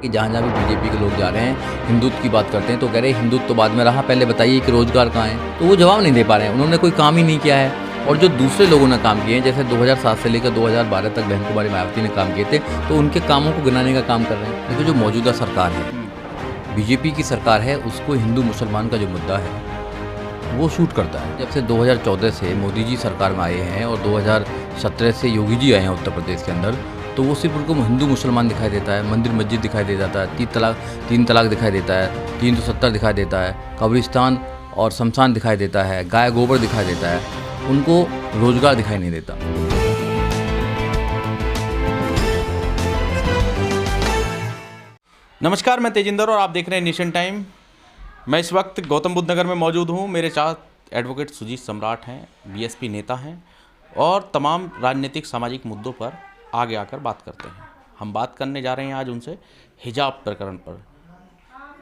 कि जहाँ जहाँ भी बीजेपी के लोग जा रहे हैं हिंदुत्व की बात करते हैं तो कह रहे हैं हिंदुत्व तो बाद में रहा, पहले बताइए कि रोजगार कहाँ है। तो वो जवाब नहीं दे पा रहे हैं, उन्होंने कोई काम ही नहीं किया है। और जो दूसरे लोगों ने काम किए हैं, जैसे 2007 से लेकर 2012 तक बहन कुमारी मायावती ने काम किए थे, तो उनके कामों को गिनाने का काम कर रहे हैं। लेकिन जो मौजूदा सरकार है, बीजेपी की सरकार है, उसको हिंदू मुसलमान का जो मुद्दा है वो शूट करता है। जब से 2014 से मोदी जी सरकार में आए हैं और 2017 से योगी जी आए हैं उत्तर प्रदेश के अंदर, तो वो सिर्फ उनको हिंदू मुसलमान दिखाई देता है, मंदिर मस्जिद दिखाई दे जाता है, तीन तलाक दिखाई देता है, 370 दिखाई देता है, कब्रिस्तान और शमशान दिखाई देता है, गाय गोबर दिखाई देता है, उनको रोजगार दिखाई नहीं देता। नमस्कार, मैं तेजिंदर और आप देख रहे हैं नेशन टाइम। मैं इस वक्त गौतम बुद्ध नगर में मौजूद हूँ। मेरे साथ एडवोकेट सुजीत सम्राट हैं, बीएसपी नेता हैं और तमाम राजनीतिक सामाजिक मुद्दों पर आगे आकर बात करते हैं। हम बात करने जा रहे हैं आज उनसे हिजाब प्रकरण पर।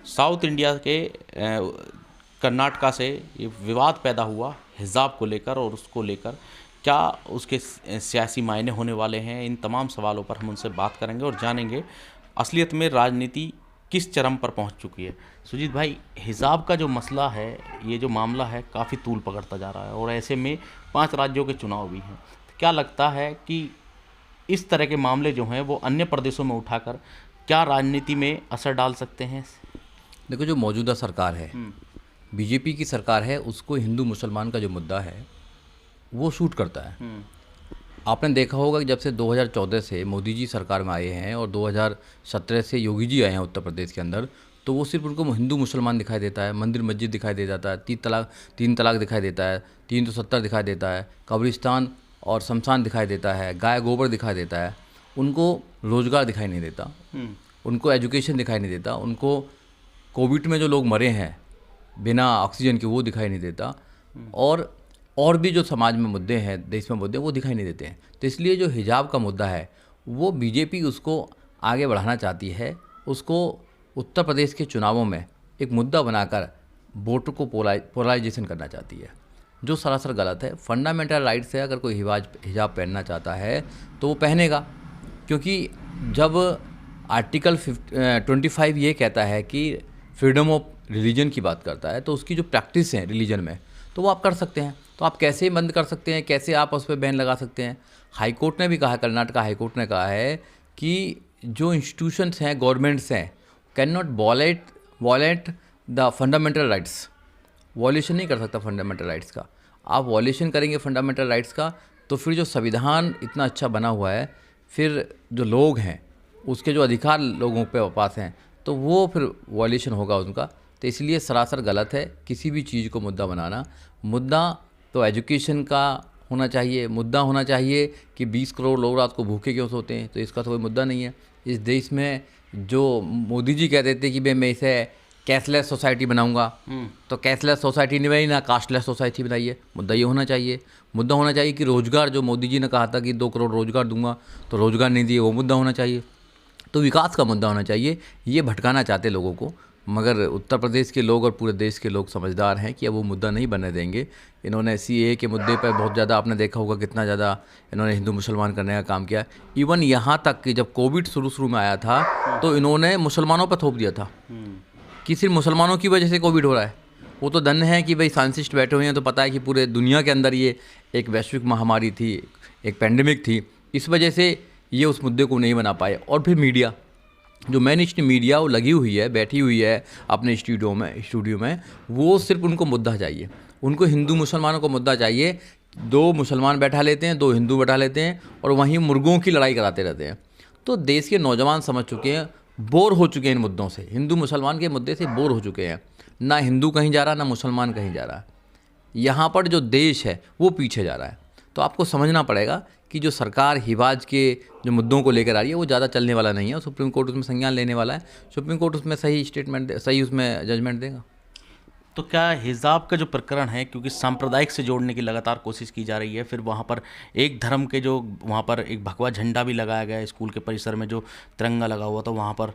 साउथ इंडिया के कर्नाटका से ये विवाद पैदा हुआ हिजाब को लेकर, और उसको लेकर क्या उसके सियासी मायने होने वाले हैं, इन तमाम सवालों पर हम उनसे बात करेंगे और जानेंगे असलियत में राजनीति किस चरम पर पहुंच चुकी है। सुजीत भाई, हिजाब का जो मसला है, ये जो मामला है, काफ़ी तूल पकड़ता जा रहा है और ऐसे में 5 राज्यों के चुनाव भी हैं। तो क्या लगता है कि इस तरह के मामले जो हैं वो अन्य प्रदेशों में उठाकर क्या राजनीति में असर डाल सकते हैं? देखो, जो मौजूदा सरकार है, बीजेपी की सरकार है, उसको हिंदू मुसलमान का जो मुद्दा है वो शूट करता है। आपने देखा होगा कि जब से 2014 से मोदी जी सरकार में आए हैं और 2017 से योगी जी आए हैं उत्तर प्रदेश के अंदर, तो वो सिर्फ उनको हिंदू मुसलमान दिखाई देता है, मंदिर मस्जिद दिखाई दे जाता है, तीन तलाक दिखाई देता है, 370 दिखाई देता है, कब्रिस्तान और शमशान दिखाई देता है, गाय गोबर दिखाई देता है, उनको रोज़गार दिखाई नहीं देता, उनको एजुकेशन दिखाई नहीं देता, उनको कोविड में जो लोग मरे हैं बिना ऑक्सीजन के वो दिखाई नहीं देता, और भी जो समाज में मुद्दे हैं, देश में मुद्दे, वो दिखाई नहीं देते हैं। तो इसलिए जो हिजाब का मुद्दा है वो बीजेपी उसको आगे बढ़ाना चाहती है, उसको उत्तर प्रदेश के चुनावों में एक मुद्दा बनाकर वोटर को पोलराइजेशन करना चाहती है, जो सरासर गलत है। फंडामेंटल राइट से अगर कोई हिजाब पहनना चाहता है तो वो पहनेगा, क्योंकि जब आर्टिकल 25 ये कहता है कि फ्रीडम ऑफ रिलीजन की बात करता है, तो उसकी जो प्रैक्टिस है रिलीजन में, तो वो आप कर सकते हैं। तो आप कैसे बंद कर सकते हैं, कैसे आप उस पर बैन लगा सकते हैं? हाई कोर्ट ने भी कहा, कर्नाटका हाई कोर्ट ने कहा है कि जो इंस्टीट्यूशंस हैं, गवर्नमेंट्स हैं, can not wallet the fundamental rights. Violation नहीं कर सकता फंडामेंटल राइट्स का। आप वॉल्यूशन करेंगे फंडामेंटल राइट्स का तो फिर जो संविधान इतना अच्छा बना हुआ है, फिर जो लोग हैं उसके जो अधिकार लोगों पे पास हैं, तो वो फिर वॉल्यूशन होगा उनका। तो इसलिए सरासर गलत है किसी भी चीज़ को मुद्दा बनाना। मुद्दा तो एजुकेशन का होना चाहिए, मुद्दा होना चाहिए कि 20 करोड़ लोग रात को भूखे क्यों सोते हैं, तो इसका तो कोई मुद्दा नहीं है। इस देश में जो मोदी जी कहते थे कि भाई मैं इसे कैशलेस सोसाइटी बनाऊंगा, तो कैशलेस सोसाइटी नहीं बनाई ना, कास्टलेस सोसाइटी बनाइए। मुद्दा ये होना चाहिए। मुद्दा होना चाहिए कि रोज़गार, जो मोदी जी ने कहा था कि 2 करोड़ रोज़गार दूंगा, तो रोज़गार नहीं दिए, वो मुद्दा होना चाहिए। तो विकास का मुद्दा होना चाहिए। ये भटकाना चाहते लोगों को, मगर उत्तर प्रदेश के लोग और पूरे देश के लोग समझदार हैं कि अब वो मुद्दा नहीं बनने देंगे। इन्होंने सीएए के मुद्दे पर बहुत ज़्यादा, आपने देखा होगा कितना ज़्यादा इन्होंने हिंदू मुसलमान करने का काम किया। इवन यहाँ तक कि जब कोविड शुरू में आया था तो इन्होंने मुसलमानों पर थोप दिया था कि सिर्फ मुसलमानों की वजह से कोविड हो रहा है। वो तो धन्य है कि भाई साइंटिस्ट बैठे हुए हैं, तो पता है कि पूरे दुनिया के अंदर ये एक वैश्विक महामारी थी, एक पैंडेमिक थी, इस वजह से ये उस मुद्दे को नहीं बना पाए। और फिर मीडिया, जो मेन स्ट्रीम मीडिया वो लगी हुई है, बैठी हुई है अपने स्टूडियो में, वो सिर्फ उनको मुद्दा चाहिए, उनको हिंदू मुसलमानों को मुद्दा चाहिए। 2 मुसलमान बैठा लेते हैं, 2 हिंदू बैठा लेते हैं और वहीं मुर्गों की लड़ाई कराते रहते हैं। तो देश के नौजवान समझ चुके हैं, बोर हो चुके हैं इन मुद्दों से, हिंदू मुसलमान के मुद्दे से बोर हो चुके हैं। ना हिंदू कहीं जा रहा, ना मुसलमान कहीं जा रहा। यहाँ पर जो देश है वो पीछे जा रहा है। तो आपको समझना पड़ेगा कि जो सरकार हिजाब के जो मुद्दों को लेकर आ रही है वो ज़्यादा चलने वाला नहीं है। सुप्रीम कोर्ट उसमें संज्ञान लेने वाला है, सुप्रीम कोर्ट उसमें सही उसमें जजमेंट देगा। तो क्या हिजाब का जो प्रकरण है, क्योंकि सांप्रदायिक से जोड़ने की लगातार कोशिश की जा रही है, फिर वहाँ पर एक धर्म के जो वहाँ पर एक भगवा झंडा भी लगाया गया है, स्कूल के परिसर में जो तिरंगा लगा हुआ था वहाँ पर,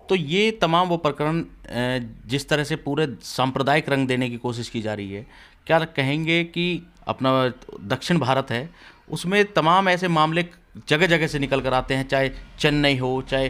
तो ये तमाम वो प्रकरण जिस तरह से पूरे सांप्रदायिक रंग देने की कोशिश की जा रही है, क्या कहेंगे कि अपना दक्षिण भारत है उसमें तमाम ऐसे मामले जगह जगह से निकल कर आते हैं, चाहे चेन्नई हो, चाहे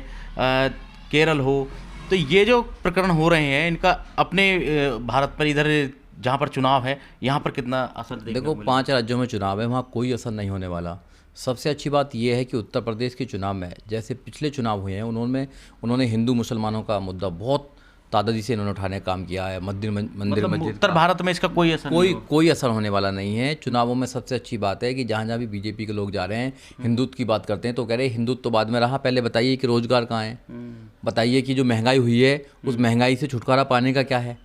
केरल हो, तो ये जो प्रकरण हो रहे हैं इनका अपने भारत पर, इधर जहाँ पर चुनाव है यहाँ पर कितना असर देखने देखो को मिलेगा? 5 राज्यों में चुनाव है, वहाँ कोई असर नहीं होने वाला। सबसे अच्छी बात यह है कि उत्तर प्रदेश के चुनाव में जैसे पिछले चुनाव हुए हैं, उन्होंने हिंदू मुसलमानों का मुद्दा बहुत तादादी से इन्होंने उठाने का काम किया है। मंदिर मतलब मस्जिद उत्तर भारत में इसका कोई असर नहीं होगा? कोई असर होने वाला नहीं है। चुनावों में सबसे अच्छी बात है कि जहाँ जहाँ भी बीजेपी के लोग जा रहे हैं, हिंदुत्व की बात करते हैं तो कह रहे हैं हिंदुत्व तो बाद में रहा, पहले बताइए कि रोजगार कहाँ है, बताइए कि जो महंगाई हुई है उस महंगाई से छुटकारा पाने का क्या है।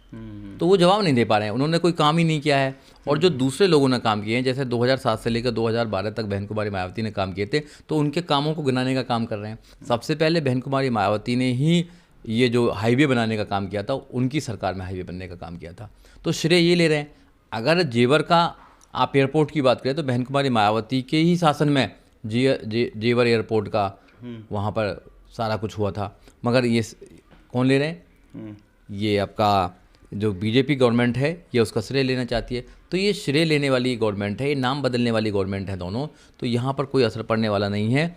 तो वो जवाब नहीं दे पा रहे हैं, उन्होंने कोई काम ही नहीं किया है। और जो दूसरे लोगों ने काम किए हैं, जैसे 2007 से लेकर 2012 तक बहन कुमारी मायावती ने काम किए थे, तो उनके कामों को गिनाने का काम कर रहे हैं। सबसे पहले बहन कुमारी मायावती ने ही ये जो हाईवे बनाने का काम किया था, उनकी सरकार में हाईवे बनने का काम किया था, तो श्रेय ये ले रहे हैं। अगर जेवर का आप एयरपोर्ट की बात करें तो बहन कुमारी मायावती के ही शासन में जेवर एयरपोर्ट का वहाँ पर सारा कुछ हुआ था। मगर ये कौन ले रहे हैं? ये आपका जो बीजेपी गवर्नमेंट है ये उसका श्रेय लेना चाहती है। तो ये श्रेय लेने वाली गवर्नमेंट है, ये नाम बदलने वाली गवर्नमेंट है दोनों। तो यहाँ पर कोई असर पड़ने वाला नहीं है।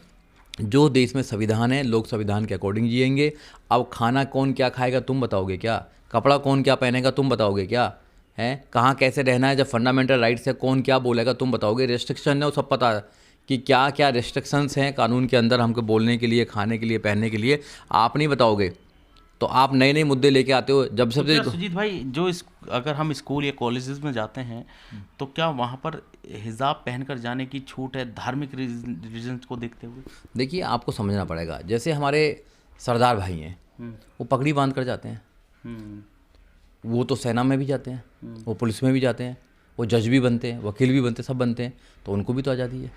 जो देश में संविधान है, लोग संविधान के अकॉर्डिंग जिएंगे। अब खाना कौन क्या खाएगा तुम बताओगे क्या? कपड़ा कौन क्या पहनेगा तुम बताओगे क्या? है कहाँ कैसे रहना है, जब फंडामेंटल राइट्स है कौन क्या बोलेगा तुम बताओगे? रेस्ट्रिक्शन है वो सब पता है कि क्या क्या रेस्ट्रिक्शंस हैं कानून के अंदर हमको बोलने के लिए, खाने के लिए, पहनने के लिए, आप नहीं बताओगे। तो आप नए नए मुद्दे लेके आते हो। जब तो सबसे सुजीत भाई, जो अगर हम स्कूल या कॉलेजेस में जाते हैं तो क्या वहाँ पर हिजाब पहनकर जाने की छूट है धार्मिक रीजंस को देखते हुए? देखिए, आपको समझना पड़ेगा। जैसे हमारे सरदार भाई हैं, वो पगड़ी बांध कर जाते हैं, वो तो सेना में भी जाते हैं, वो पुलिस में भी जाते हैं, वो जज भी बनते हैं, वकील भी बनते हैं, सब बनते हैं, तो उनको भी तो आज़ादी है।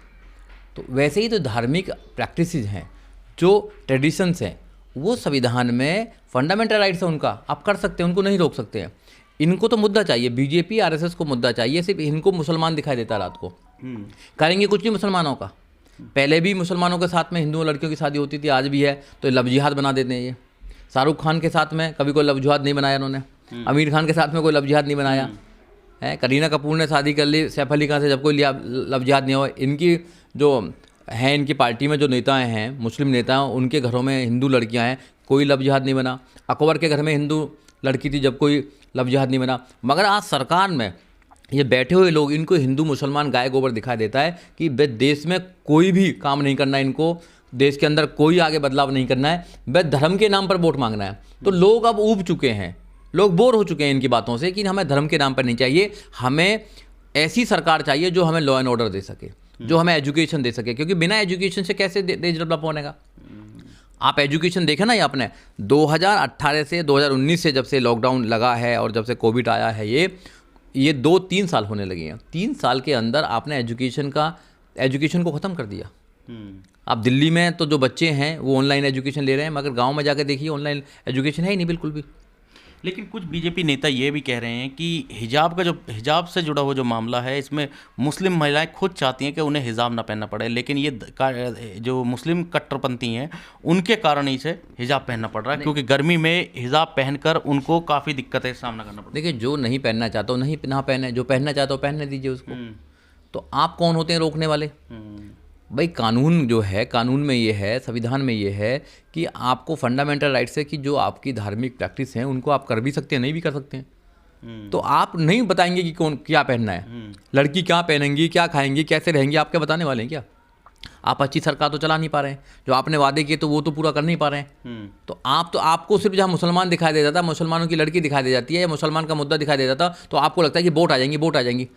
तो वैसे ही तो धार्मिक प्रैक्टिसेस हैं, जो ट्रेडिशंस हैं, वो संविधान में फंडामेंटल राइट्स है उनका, आप कर सकते हैं, उनको नहीं रोक सकते हैं। इनको तो मुद्दा चाहिए, बीजेपी आरएसएस को मुद्दा चाहिए, सिर्फ इनको मुसलमान दिखाई देता है रात को। करेंगे कुछ नहीं मुसलमानों का। पहले भी मुसलमानों के साथ में हिंदुओं लड़कियों की शादी होती थी, आज भी है, तो लव जिहाद बना देते हैं ये। शाहरुख खान के साथ में कभी कोई लव जिहाद नहीं बनाया इन्होंने, आमिर खान के साथ में कोई लव जिहाद नहीं बनाया है। करीना कपूर ने शादी कर ली सैफ अली खान से, जब कोई लव जिहाद नहीं हुआ। इनकी जो हैं, इनकी पार्टी में जो नेताएं हैं, मुस्लिम नेता हैं, उनके घरों में हिंदू लड़कियां हैं, कोई लव जिहाद नहीं बना। अकबर के घर में हिंदू लड़की थी, जब कोई लव जिहाद नहीं बना। मगर आज सरकार में ये बैठे हुए लोग, इनको हिंदू मुसलमान गाय गोबर दिखाई देता है कि देश में कोई भी काम नहीं करना है, इनको देश के अंदर कोई आगे बदलाव नहीं करना है, बस धर्म के नाम पर वोट मांगना है। तो लोग अब ऊब चुके हैं, लोग बोर हो चुके हैं इनकी बातों से कि हमें धर्म के नाम पर नहीं चाहिए, हमें ऐसी सरकार चाहिए जो हमें लॉ एंड ऑर्डर दे सके, जो हमें एजुकेशन दे सके। क्योंकि बिना एजुकेशन से कैसे देश डेवलप होनेगा? आप एजुकेशन देखें ना, ये आपने 2018 से 2019 से जब से लॉकडाउन लगा है और जब से कोविड आया है, ये 2-3 साल होने लगे हैं। 3 साल के अंदर आपने एजुकेशन को ख़त्म कर दिया। आप दिल्ली में तो जो बच्चे हैं वो ऑनलाइन एजुकेशन ले रहे हैं, मगर गांव में जाकर देखिए ऑनलाइन एजुकेशन है ही नहीं बिल्कुल भी। लेकिन कुछ बीजेपी नेता ये भी कह रहे हैं कि हिजाब से जुड़ा हुआ जो मामला है, इसमें मुस्लिम महिलाएं खुद चाहती हैं कि उन्हें हिजाब ना पहनना पड़े, लेकिन ये जो मुस्लिम कट्टरपंथी हैं उनके कारण ही से हिजाब पहनना पड़ रहा है, क्योंकि गर्मी में हिजाब पहनकर उनको काफ़ी दिक्कतें का सामना करना पड़ता है। देखिए, जो नहीं पहनना चाहता वो नहीं ना पहने, जो पहनना चाहता हो पहनने दीजिए उसको। तो आप कौन होते हैं रोकने वाले? भाई, कानून जो है, कानून में ये है, संविधान में ये है कि आपको फंडामेंटल राइट्स है कि जो आपकी धार्मिक प्रैक्टिस हैं उनको आप कर भी सकते हैं, नहीं भी कर सकते हैं। तो आप नहीं बताएंगे कि कौन क्या पहनना है, लड़की क्या पहनेंगी, क्या खाएंगी, कैसे रहेंगी, आप क्या बताने वाले हैं क्या? आप अच्छी सरकार तो चला नहीं पा रहे हैं, जो आपने वादे किए तो वो तो पूरा कर नहीं पा रहे हैं। तो आपको सिर्फ जहाँ मुसलमान दिखाई दे जाता है, मुसलमानों की लड़की दिखाई दे जाती है, या मुसलमान का मुद्दा दिखाई दे जाता, तो आपको लगता है कि वोट आ जाएंगी।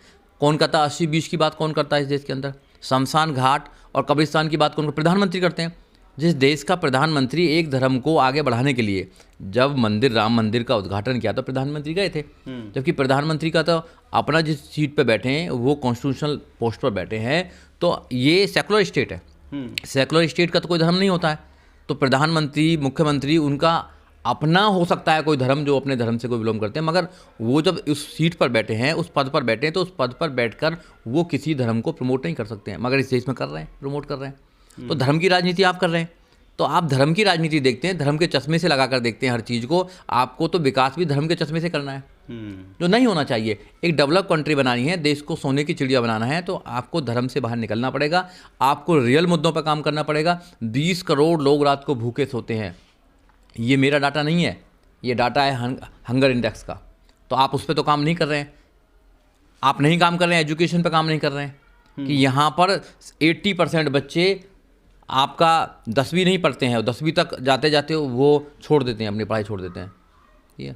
कौन करता 80-20 की बात कौन करता है इस देश के अंदर? शमशान घाट और कब्रिस्तान की बात कौन? प्रधानमंत्री करते हैं। जिस देश का प्रधानमंत्री एक धर्म को आगे बढ़ाने के लिए, जब राम मंदिर का उद्घाटन किया तो प्रधानमंत्री गए थे, जबकि प्रधानमंत्री का तो अपना जिस सीट पर बैठे हैं वो कॉन्स्टिट्यूशनल पोस्ट पर बैठे हैं। तो ये सेकुलर स्टेट है, सेकुलर स्टेट का तो कोई धर्म नहीं होता है। तो प्रधानमंत्री, मुख्यमंत्री, उनका अपना हो सकता है कोई धर्म, जो अपने धर्म से कोई बिलोंग करते हैं, मगर वो जब उस सीट पर बैठे हैं, उस पद पर बैठे हैं, तो उस पद पर बैठकर वो किसी धर्म को प्रमोट नहीं कर सकते हैं, मगर इस देश में कर रहे हैं, प्रमोट कर रहे हैं। तो धर्म की राजनीति आप कर रहे हैं। तो आप धर्म की राजनीति देखते हैं, धर्म के चश्मे से लगाकर देखते हैं हर चीज़ को। आपको तो विकास भी धर्म के चश्मे से करना है, जो नहीं होना चाहिए। एक डेवलप कंट्री बनानी है, देश को सोने की चिड़िया बनाना है, तो आपको धर्म से बाहर निकलना पड़ेगा, आपको रियल मुद्दों पर काम करना पड़ेगा। 20 करोड़ लोग रात को भूखे सोते हैं, ये मेरा डाटा नहीं है, ये डाटा है हंगर इंडेक्स का। तो आप उस पर तो काम नहीं कर रहे हैं, आप नहीं काम कर रहे हैं, एजुकेशन पे काम नहीं कर रहे हैं कि यहाँ पर 80% बच्चे आपका 10वीं नहीं पढ़ते हैं, 10वीं तक जाते जाते वो छोड़ देते हैं, अपनी पढ़ाई छोड़ देते हैं, ये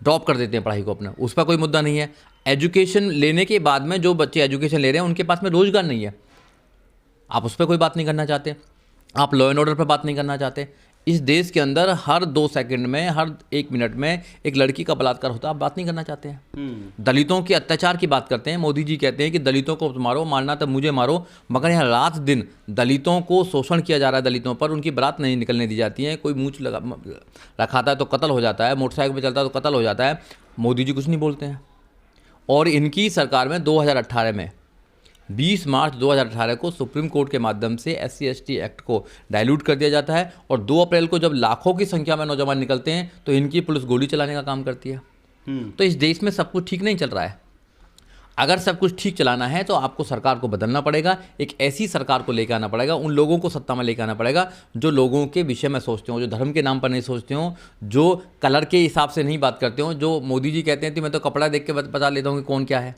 ड्रॉप कर देते हैं पढ़ाई को अपना। उस पर कोई मुद्दा नहीं है। एजुकेशन लेने के बाद में जो बच्चे एजुकेशन ले रहे हैं उनके पास में रोजगार नहीं है, आप उस पर कोई बात नहीं करना चाहते। आप लॉ एंड ऑर्डर पर बात नहीं करना चाहते। इस देश के अंदर हर 2 सेकंड में, हर 1 मिनट में एक लड़की का बलात्कार होता है, आप बात नहीं करना चाहते हैं। दलितों के अत्याचार की बात करते हैं। मोदी जी कहते हैं कि दलितों को मारो, मारना तो मुझे मारो, मगर यहाँ रात दिन दलितों को शोषण किया जा रहा है। दलितों पर उनकी बारात नहीं निकलने दी जाती है। कोई मूंछ रखाता है तो कत्ल हो जाता है, मोटरसाइकिल पर चलता है तो कत्ल हो जाता है। मोदी जी कुछ नहीं बोलते हैं। और इनकी सरकार में 2018 में 20 मार्च 2018 को सुप्रीम कोर्ट के माध्यम से SC/ST एक्ट को डाइल्यूट कर दिया जाता है। और 2 अप्रैल को जब लाखों की संख्या में नौजवान निकलते हैं तो इनकी पुलिस गोली चलाने का काम करती है। तो इस देश में सब कुछ ठीक नहीं चल रहा है। अगर सब कुछ ठीक चलाना है तो आपको सरकार को बदलना पड़ेगा। एक ऐसी सरकार को लेकर आना पड़ेगा, उन लोगों को सत्ता में लेकर आना पड़ेगा जो लोगों के विषय में सोचते हो, जो धर्म के नाम पर नहीं सोचते हो, जो कलर के हिसाब से नहीं बात करते हो। जो मोदी जी कहते हैं कि मैं तो कपड़ा देख के बता लेता हूँ कि कौन क्या है।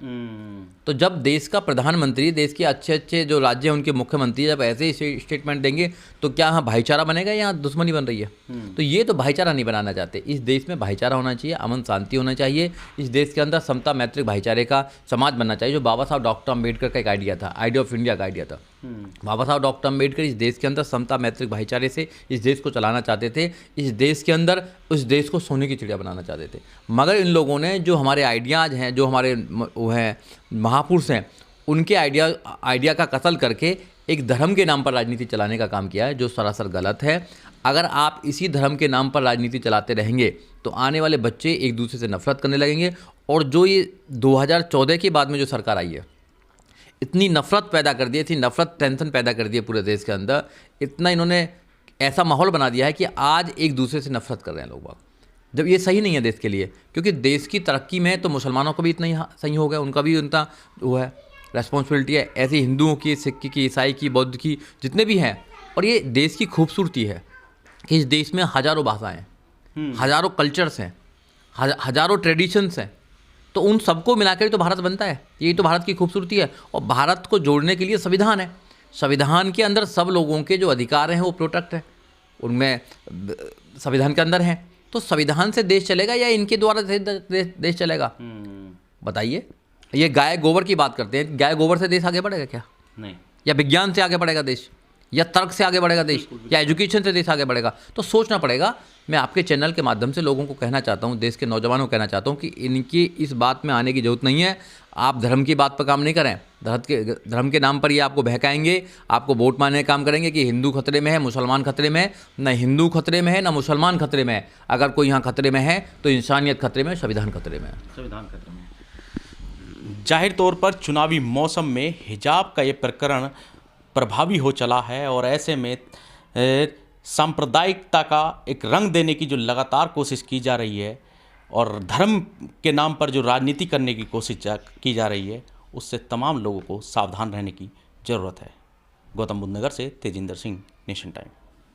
तो जब देश का प्रधानमंत्री, देश के अच्छे अच्छे जो राज्य हैं उनके मुख्यमंत्री जब ऐसे ही स्टेटमेंट देंगे तो क्या यहाँ भाईचारा बनेगा या दुश्मनी बन रही है? तो ये तो भाईचारा नहीं बनाना चाहते। इस देश में भाईचारा होना चाहिए, अमन शांति होना चाहिए। इस देश के अंदर समता, मैत्रिक, भाईचारे का समाज बनना चाहिए, जो बाबा साहब डॉक्टर अम्बेडकर का एक आइडिया था, आइडिया ऑफ इंडिया का आइडिया था। बाबा साहब डॉक्टर अम्बेडकर इस देश के अंदर समता, मैत्रिक, भाईचारे से इस देश को चलाना चाहते थे। इस देश के अंदर उस देश को सोने की चिड़िया बनाना चाहते थे। मगर इन लोगों ने जो हमारे आइडियाज़ हैं, जो हमारे वो हैं महापुरुष हैं, उनके आइडिया का कत्ल करके एक धर्म के नाम पर राजनीति चलाने का काम किया है, जो सरासर गलत है। अगर आप इसी धर्म के नाम पर राजनीति चलाते रहेंगे तो आने वाले बच्चे एक दूसरे से नफरत करने लगेंगे। और जो ये 2014 के बाद में जो सरकार आई है, इतनी नफरत पैदा कर दी थी, नफरत टेंशन पैदा कर दी है पूरे देश के अंदर। इतना इन्होंने ऐसा माहौल बना दिया है कि आज एक दूसरे से नफरत कर रहे हैं लोग। जब ये सही नहीं है देश के लिए, क्योंकि देश की तरक्की में तो मुसलमानों को भी इतना ही सही हो गया, उनका भी उनका वो है रेस्पॉन्सिबिलिटी है। ऐसे हिंदुओं की, सिख की, ईसाई की, बौद्ध की, जितने भी हैं। और ये देश की खूबसूरती है कि इस देश में हज़ारों भाषाएँ हैं, हज़ारों कल्चर्स हैं, हज़ारों ट्रेडिशंस हैं। तो उन सबको मिलाकर तो भारत बनता है। यही तो भारत की खूबसूरती है। और भारत को जोड़ने के लिए संविधान है। संविधान के अंदर सब लोगों के जो अधिकार हैं वो प्रोटेक्ट है, उनमें संविधान के अंदर हैं। तो संविधान से देश चलेगा या इनके द्वारा देश चलेगा? बताइए। ये गाय गोबर की बात करते हैं, गाय गोबर से देश आगे बढ़ेगा क्या? नहीं। या विज्ञान से आगे बढ़ेगा देश, या तर्क से आगे बढ़ेगा देश, या एजुकेशन से देश आगे बढ़ेगा? तो सोचना पड़ेगा। मैं आपके चैनल के माध्यम से लोगों को कहना चाहता हूँ, देश के नौजवानों को कहना चाहता हूँ कि इनकी इस बात में आने की जरूरत नहीं है। आप धर्म की बात पर काम नहीं करें। धर्म के नाम पर ये आपको बहकाएंगे, आपको वोट मारने का काम करेंगे कि हिंदू खतरे में है, मुसलमान खतरे में है। न हिंदू खतरे में है, ना मुसलमान खतरे में है। अगर कोई यहाँ खतरे में है तो इंसानियत खतरे में, संविधान खतरे में है। संविधान खतरे में। जाहिर तौर पर चुनावी मौसम में हिजाब का ये प्रकरण प्रभावी हो चला है और ऐसे में सांप्रदायिकता का एक रंग देने की जो लगातार कोशिश की जा रही है और धर्म के नाम पर जो राजनीति करने की कोशिश की जा रही है, उससे तमाम लोगों को सावधान रहने की ज़रूरत है। गौतम बुद्ध नगर से तेजिंदर सिंह, नेशन टाइम।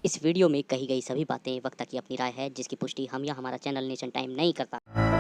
इस वीडियो में कही गई सभी बातें वक्ता की अपनी राय है, जिसकी पुष्टि हम या हमारा चैनल नेशन टाइम नहीं करता।